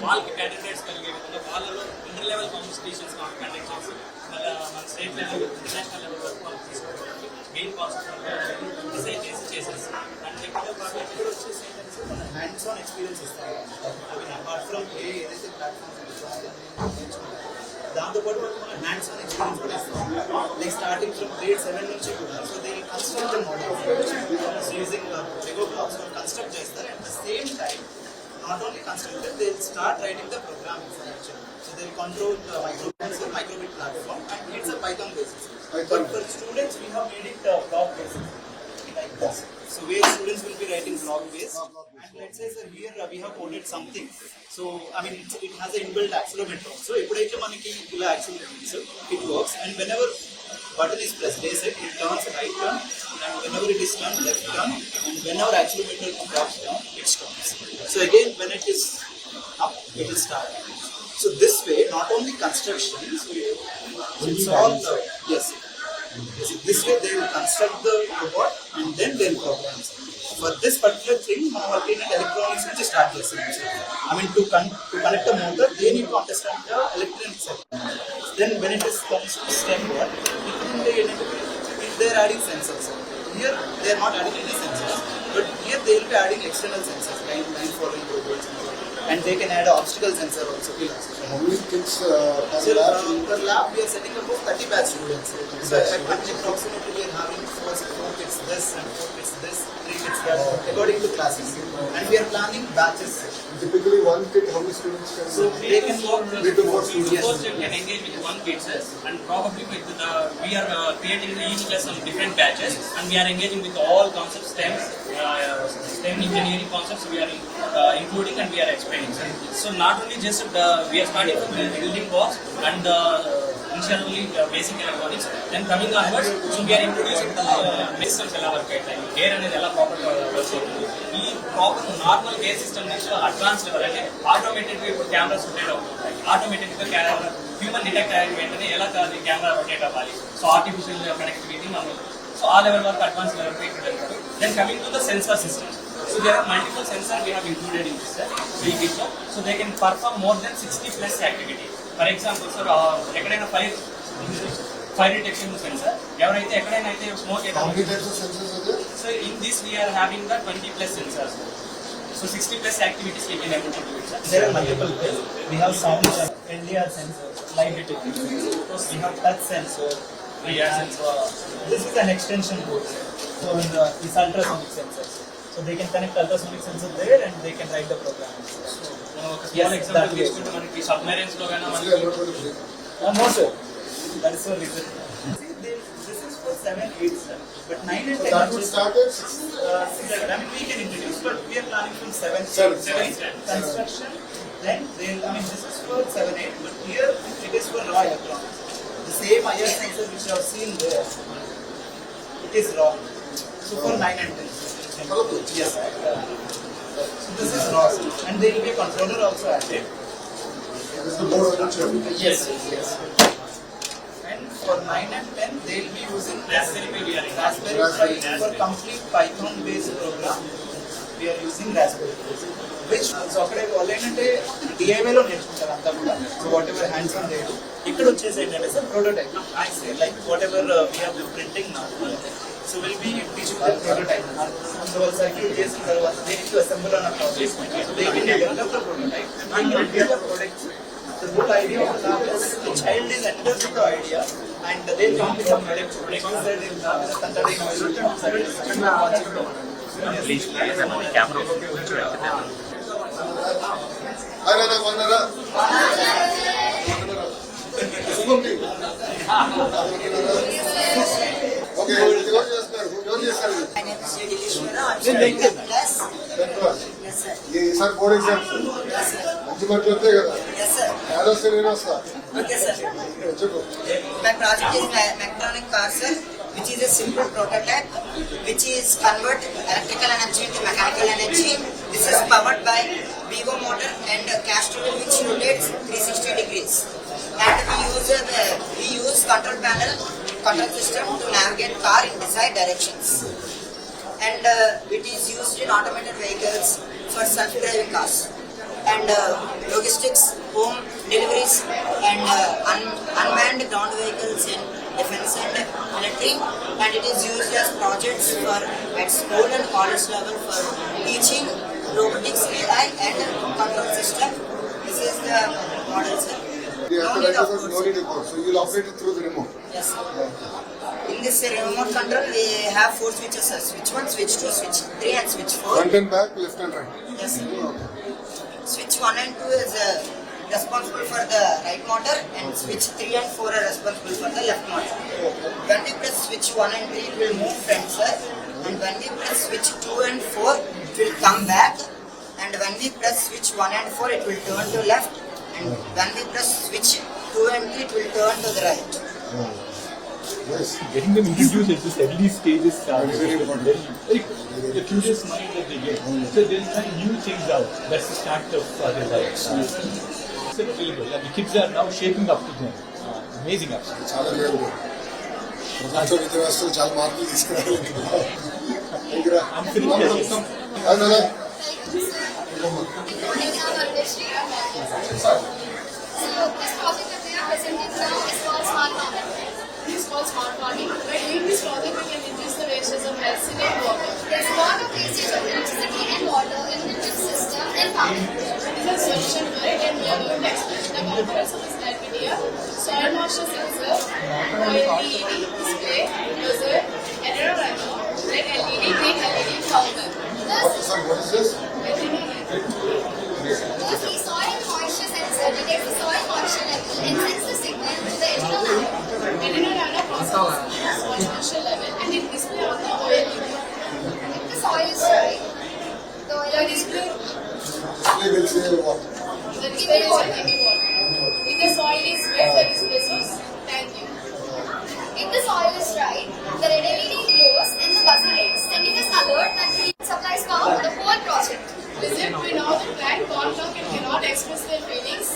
వాళ్ళకి క్యాండిడేట్స్ కలిగే విధంగా వాళ్ళలో ఇంటర్ లెవెల్ కాంపిటీషన్స్ కండక్ట్ చేసి మళ్ళీ మన స్టేట్ లెవెల్ ఇంటర్నేషనల్ లెవెల్ వరకు వాళ్ళు తీసుకోవడానికి మెయిన్ కాన్సెప్ట్ డిసైడ్ చేసి చేసేస్తాం. అండ్ టెక్నికల్ ప్రాజెక్ట్ కూడా వచ్చేసి ఏంటంటే మన హ్యాండ్స్ ఆన్ ఎక్స్పీరియన్స్ ఇస్తాం. అవి అపార్ట్ ఫ్రమ్ ఏదైతే ప్లాట్ఫామ్స్ నేర్చుకుంటాం దాంతోపాటు వాళ్ళు మన హ్యాండ్స్ ఆన్ ఎక్స్పీరియన్స్ కూడా ఇస్తాం. లైక్ స్టార్టింగ్ ఫ్రమ్ గ్రేడ్ 7 నుంచి కూడా so they construct model using Lego blocks construct చేస్తారు. At the same time not only constructed, they'll start writing the programming for actually. So they'll control the microbit platform and it's a Python basis. But for students, we have made it block basis like this. So where students will be writing block based. And let's say sir, here we have coded something. So I mean it has a inbuilt accelerometer. So epudaithe manaki ila accelerometer it works and whenever button is pressed, they say it turns right turn and whenever it is turned left turn and whenever accelerometer drops down it stops. So again when it is up it will start. So this way not only construction, so it's all yes. This way they will construct the robot and then they will program. For this particular thing, we have electronics which start this. I mean to connect the motor, they need to understand the electronic circuit. Then when it comes to STEM work, they are adding sensors. Here they are not adding any sensors, but here they will be adding external sensors, line following robots, and they can add an obstacle sensor also. How many kids per lab? Per lab we are setting up 30 batch students. So approximately we are having 4 kids this and 4 kids this, 3 kids that, according to classes. And we are planning batches. Typically one kid, how many students can? So they can work 3 to 4 students. Yes. Can engage with one kid and probably with the we are creating each lesson different batches and we are engaging with all concepts STEM engineering concepts we are including and we are explaining. So not only just we are starting from the building blocks and initially basic electronics, then coming onwards, so we are introducing the systems ela work like air anedi ela proper work avutundi ee proper normal air system nunchi advanced level ante automated ga ipudu cameras rotate avutuntayi, automated ga camera human detect ayina ventane ela camera rotate avvali, so artificial connectivity manam, so all level work advanced level work. Then coming to the sensor systems, so there are multiple sensors we have included in this vehicle, so they can perform more than 60 plus activity. For example, sir, ekkadaina fire detection sensor, evaraithe ekkadaina aithe smoke How many types of sensors are there? So in this we are having the 20 plus sensors. So 60 plus activities we can able to do it, sir. There are multiple ways. We have sound LDR sensors, light detection sensors, we have touch sensor, we have this is an extension board. So this ultrasonic sensors. So they can connect ultrasonic sensor there and they can write the program. Yes, example తీసుకుంటే మనకి submarines లో గానా మనకి no sir, that is so reason. See, this is for 7, 8 sir, but 9 and 10 That would start at 6. I mean we can introduce, but we are planning from 7 construction. Then I mean this is for 7, 8, but here it is for raw electronics. The same IR sensor which you have seen there, it is raw. So for 9 and 10. Yes. So this is raw, and there will be a controller also added. This is the board on the Yes. And for 9 and 10, they will be using Raspberry Pi for complete Python-based program. We are using Raspberry Pi, which so akkade already DIY lo నేర్చుకుంటారు అంతా కూడా. So whatever hands on they do. ఇక్కడ వచ్చేసి ఏంటంటే sir prototype. I say like whatever we have been printing now. So we'll be teaching the prototype. So circuit చేసిన తర్వాత they need to assemble on a project. So they will develop the prototype and they will get the product. The whole idea of the lab is the child is enters with the idea and they will come with the product. Please, camera. Ayana Vandana. Okay, don't చేస్తారు. My name is Yudhishwara. I'm studying 10th class. Yes, sir. ఈసారి board exams Yes, sir. మంచి మార్కులు వస్తాయి కదా. Yes, sir. ఏడొస్తే నేను వస్తా. Okay, sir. చెప్పు. My project is Mechatronic car, sir, which is a simple prototype, which is convert electrical energy into mechanical energy. This is powered by Vigo motor and caster wheel which rotates 360 degrees. And we use control panel, control system to navigate car in desired directions. And it is used in automated vehicles for self-driving cars. and logistics, home deliveries, and unmanned ground vehicles in defense and military. And it is used as projects for at school and college level for teaching robotics, AI, and control system. This is the model, sir. The No need of apparatus course. no need to code. So you'll operate it through the remote. Yes, sir. In this remote control, we have 4 switches, sir. Switch 1, switch 2, switch 3, and switch 4. Front and back, left and right. Yes, sir. Okay. Switch 1 and 2 is responsible for the right motor, and switch 3 and 4 are responsible for the left motor. When we press switch 1 and 3, it will move front, sir. And when we press switch 2 and 4, it will come back. And when we press switch 1 and 4, it will turn to left. And when we press switch 2 and 3, it will turn to the right. Yes. Getting them introduced at this early stages Very, very important. the curious mind that they get. So they'll try new things out. That's the start of their life. It's available. And the kids are now shaping up to them. Amazing actually. చాలా మేలు. ప్రపంచ విద్య వ్యవస్థలో చాలా మార్పులు తీసుకురావాలి. I'm finished. అదే So this project that we are presenting now is called Smart Farming. It's called smart farming. By doing this project, we can reduce the wastage of electricity and water. There's a lot of wastage of electricity and water in the chip system in farming. This is a solution for it, and we are going to explain the components of this NVIDIA, soil moisture sensor, LED display, buzzer, error radar, red LED, green LED, counter. what is this? Firstly, soil moisture sensor detects the soil moisture level and sends the signal to the internal nano. Error radar processes the soil moisture level and it display on the OLED. If the soil is dry, the The oil display Display will say what? the display is heavy water. If the soil is wet, the display says thank you. If the soil is dry, the red LED glows and the buzzer rings, sending us alert that the supplies power for the whole project. Listen, we know that plant can't talk and cannot express their feelings.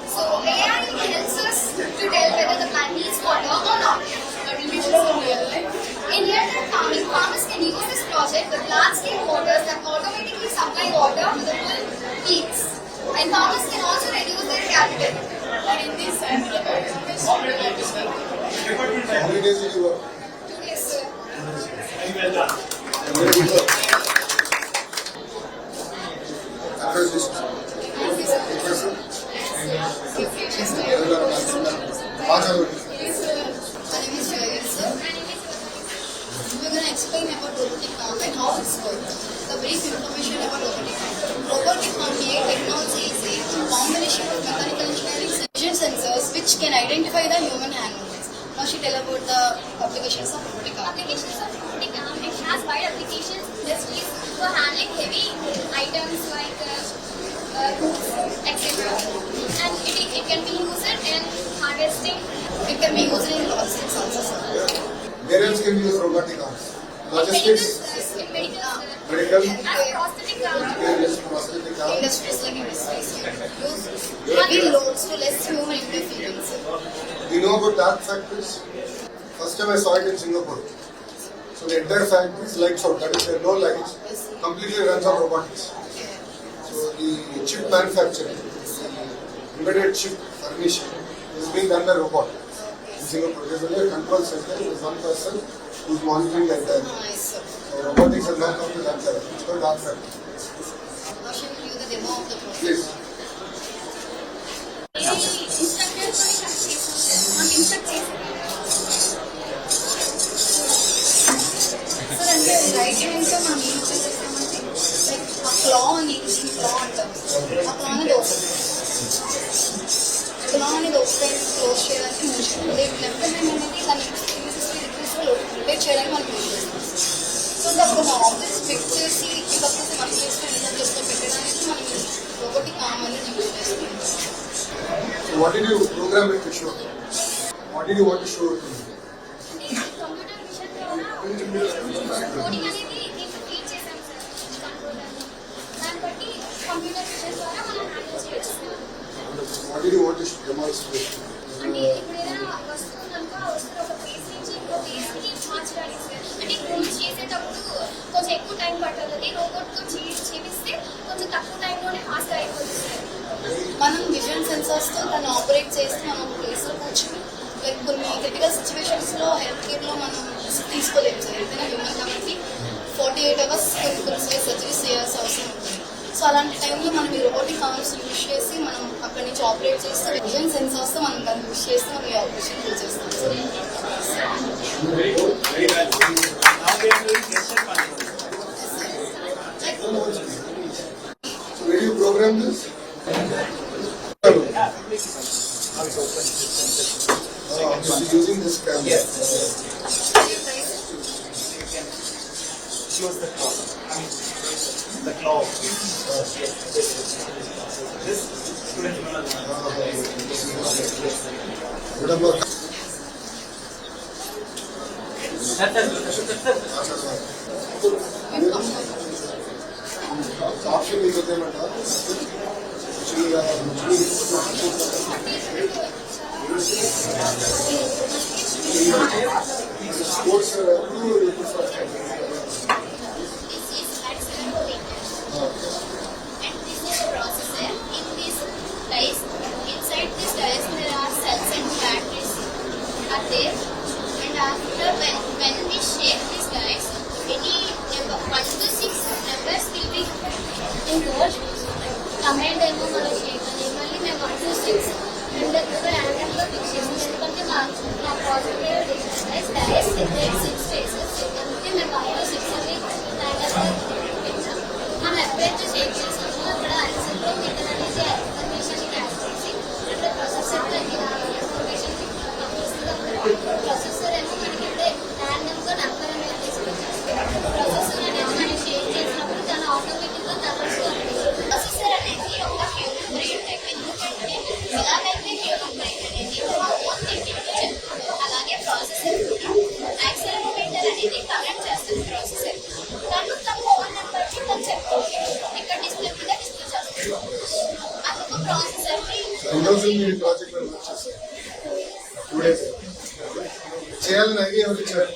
So AI helps us to tell whether the plant needs water or not. Applications in real life. In real-time farming, farmers can use this project with large-scale motors that automatically supply water to the full fields. And farmers can also reduce their capital. And in this scientific experiments, we will like to speak. How many days will you work? 2 days, sir. Very good work. Congratulations. Thank you, sir. Your future is clear. బాగా చదవండి. My name is Jayal, sir. We're going to explain about robotic farm and how it's works. The brief information about robotic farm. Robotic farming technology is a combination of mechanical engineering vision sensors which can identify the human hand movements. Now she tell about the applications of robotic arm. Applications of robotic arm, it has wide applications just used for handling heavy items like goods, etc. And it can be used in harvesting. It can be used in logistics also, sir. Where else can you use robotic arms? Logistics, In medical, medical, and prosthetic arm. various prosthetic arms. Industries like industries use heavy loads to less human interference. Do you know about dark factories? First time I saw it in Singapore. So the entire factory is lights out. That is, there are no lights. Completely runs on robotics. So the chip manufacturing, the embedded chip furnishing is being done by robot in Singapore. There is only a control center. There is one person who is monitoring the entire thing. Nice, sir. So robotics has not come to that level. It's called dark factory. Now she will give the demo of the process. Please. Sir అంటే right hand తో మనం ఏం చేస్తామంటే like ఆ క్లా అని ఈ క్లా అంటాం ఆ క్లా అనేది ఓపెన్ క్లా అనేది ఓపెన్ క్లోజ్ చేయడానికి మూసేయాలి లెఫ్ట్ హ్యాండ్ అనేది దాన్ని 360 డిగ్రీస్ లో రొటేట్ చేయడానికి మనం యూజ్ చేస్తాం సో అప్పుడు ఆబ్జెక్ట్స్ పిక్ చేసి ఇకపోతే మన ప్లేస్ లో నిజం ప్లేస్ లో పెట్టడానికి మనం రోబోటిక్ ఆర్మ్ అనేది యూజ్ చేస్తాం. So what did you program it to show? What did you want to show it to me? Computer vision ద్వారా కోడింగ్ అనేది దీంట్లో ఫీడ్ చేసాం సార్ కంట్రోలర్. దాన్ని బట్టి కంప్యూటర్ విషన్ ద్వారా మనం హ్యాండిల్ చేయొచ్చు. What did you want to demonstrate? అంటే ఇప్పుడు ఏదైనా వస్తువు కనుక ఆ వస్తువు ఒక ప్లేస్ నుంచి ఇంకో ప్లేస్కి మార్చడానికి సార్. అంటే ఇప్పుడు చేసేటప్పుడు కొంచెం ఎక్కువ టైం పడుతుంది. రోబోట్తో చేపిస్తే కొంచెం కొంచెం తక్కువ టైంలోనే ఫాస్ట్గా అయిపోతుంది సార్. మనం విజన్ సెన్సార్స్తో దాన్ని ఆపరేట్ చేస్తే మనం ఒక ప్లేస్లో కూర్చొని లైక్ కొన్ని క్రిటికల్ సిచ్యువేషన్స్లో హెల్త్ కేర్లో మనం రిస్క్ తీసుకోలేము సార్. ఏదైనా హ్యూమన్ కాబట్టి 48 hours కొన్ని సర్జరీస్ చేయాల్సిన అవసరం ఉంటుంది. సో అలాంటి టైంలో మనం ఈ రోబోటిక్ ఆర్మ్స్ యూజ్ చేసి మనం అక్కడి నుంచి ఆపరేట్ చేస్తే విజన్ సెన్సార్స్తో మనం దాన్ని యూజ్ చేస్తే మనం ఈ ఆపరేషన్ యూజ్ చేస్తాం sir. Very good, very well. Now we are doing gesture control. So where you program this? So using this camera. Yes. Close the claw. The claw. This student will What about option is okay, madam. Sports This is accelerometer. And this is a processor. In this dice, inside this dice there are cells and batteries are there. And after when we shake this dice, any number 1 to 6 numbers will be involved. Command ఏమో మనం చేయగలి మళ్ళీ మేము 1 to 6 and ర్యాండమ్గా fix చేస్తాం. ఎందుకంటే మా positive dice dice 6 faces అందుకే మేము 1 to 6 అని ర్యాండమ్గా పెట్టాం. మనం ఎప్పుడైతే షేక్ చేస్తామో అక్కడ యాక్సిలరోమీటర్ అనేది ఇన్ఫర్మేషన్ క్యాచ్ చేసి అంటే ప్రాసెసర్లో ఇన్ఫర్మేషన్ ప్రాసెసర్ ఏమో మనకి ఇప్పుడే ర్యాండమ్గా నెంబర్ అనేది తీసుకొచ్చేస్తాం. ప్రాసెసర్ అనేది మనం షేక్ చేసినప్పుడు దాని ఆటోమేటిక్గా తగ్గుతుంది. ప్రాసెసర్ అనేది ఒక హ్యూమన్ బ్రెయిన్ టైప్. ఎందుకంటే ఎలాగైతే హ్యూమన్ బ్రెయిన్ అనేది ఓన్ థింకింగ్ చెప్తుంది అలాగే ప్రాసెసర్ కూడా యాక్సిలరోమీటర్ అనేది కనెక్ట్ చేస్తుంది ప్రాసెసర్. తను తన ఫోన్ నెంబర్ని తను చెప్తుంది ఇక్కడ డిస్ప్లే మీద డిస్ప్లే చేస్తుంది. అందుకు ప్రాసెసర్ని project చేయాలని ఐడియా ఎవరు ఇచ్చారు?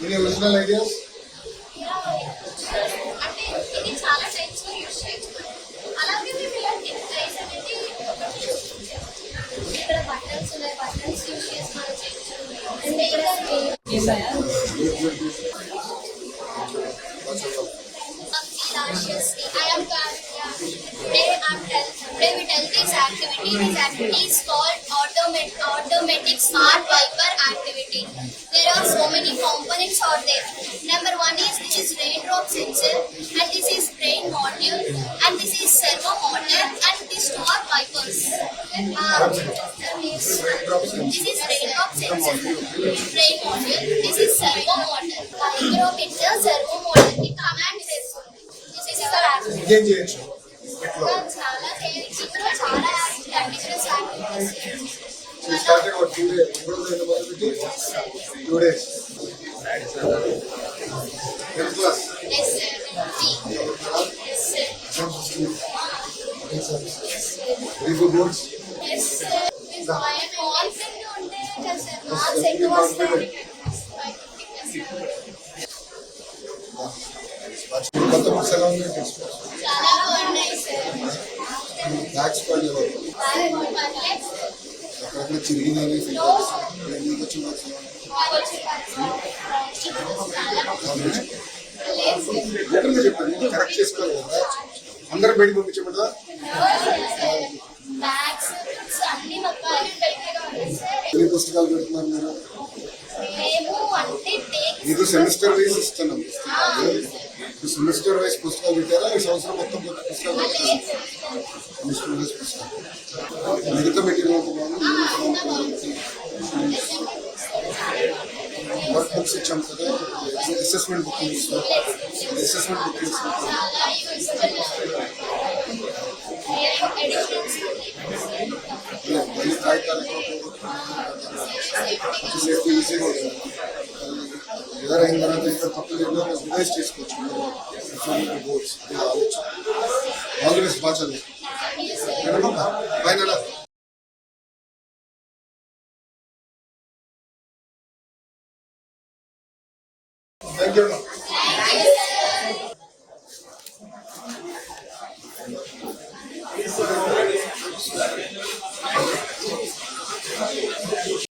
ఇది ఒరిజినల్ ఐడియాస్ అంటే ఇది చాలా టైప్స్ లో యూజ్ చేయొచ్చు. అలాగే మేము ఇలాంటి ప్రైస్ అనేది ఇక్కడ బటన్స్ ఉన్నాయి, బటన్స్ యూజ్ చేసి మనం చేయొచ్చు. అంటే ఇక్కడ I am today we tell this activity. This activity is called automatic smart wiper activity. There are so many components out there. Number 1 is this is raindrop sensor, and this is brain module, and this is servo motor, and these 2 are wipers. This is raindrop sensor, brain module. This is servo motor. Micrometer servo motor ki command చేస్తుంది. This is our activity. ఇంకేం చేయొచ్చు? చాలా చేయొచ్చు. ఇందులో చాలా conditions activities. So started what 2 days. 2 days. 10th class. Yes, sir. Yes, sir. Ready for boards? Yes, sir. Confident ఉంటేనే కదా sir marks ఎక్కువ వస్తాయి. కొత్త బుక్స్ ఎలా ఉన్నాయి? చాలా బాగున్నాయి సార్. బ్యాగ్స్ పడలేవు, పర్లేదు. అక్కడ చిరిగినాయి. మీకు వచ్చిన books ఎలా ఉన్నాయి? ఓపెన్గా చెప్పండి, కరెక్ట్ చేసుకోవాలి కదా. అందరూ బయట పంపించమంటారా? బ్యాగ్స్ అన్ని మొత్తం ఎన్ని పుస్తకాలు పెడుతున్నారు మీరు? మేము అంటే ఇది సెమిస్టర్ వైజ్ ఇస్తున్నాం. సెమిస్టర్ వైజ్ పుస్తకాలు పెట్టారా? ఈ సంవత్సరం మొత్తం పుస్తకాలు పెట్టారా? సెమిస్టర్ వైజ్ పుస్తకాలు. మిగతా మెటీరియల్ వర్క్ బుక్స్ ఇచ్చాం కదా, అసెస్మెంట్ బుక్ ఇస్తాం. అసెస్మెంట్ బుక్ ఇస్తాం. చాలా యూస్ఫుల్ ఎడిషన్స్ మళ్ళీ కాగితాలు సేఫ్టీ ఈజీగా ఉంటుంది. ఎదురు అయిన తర్వాత ఇక్కడ తప్పులు ఎన్నో రివైజ్ చేసుకోవచ్చు. బోర్డ్స్ ఆలోచన ఆల్వేస్ బాగా చదువు ఫైనల్. Thank you.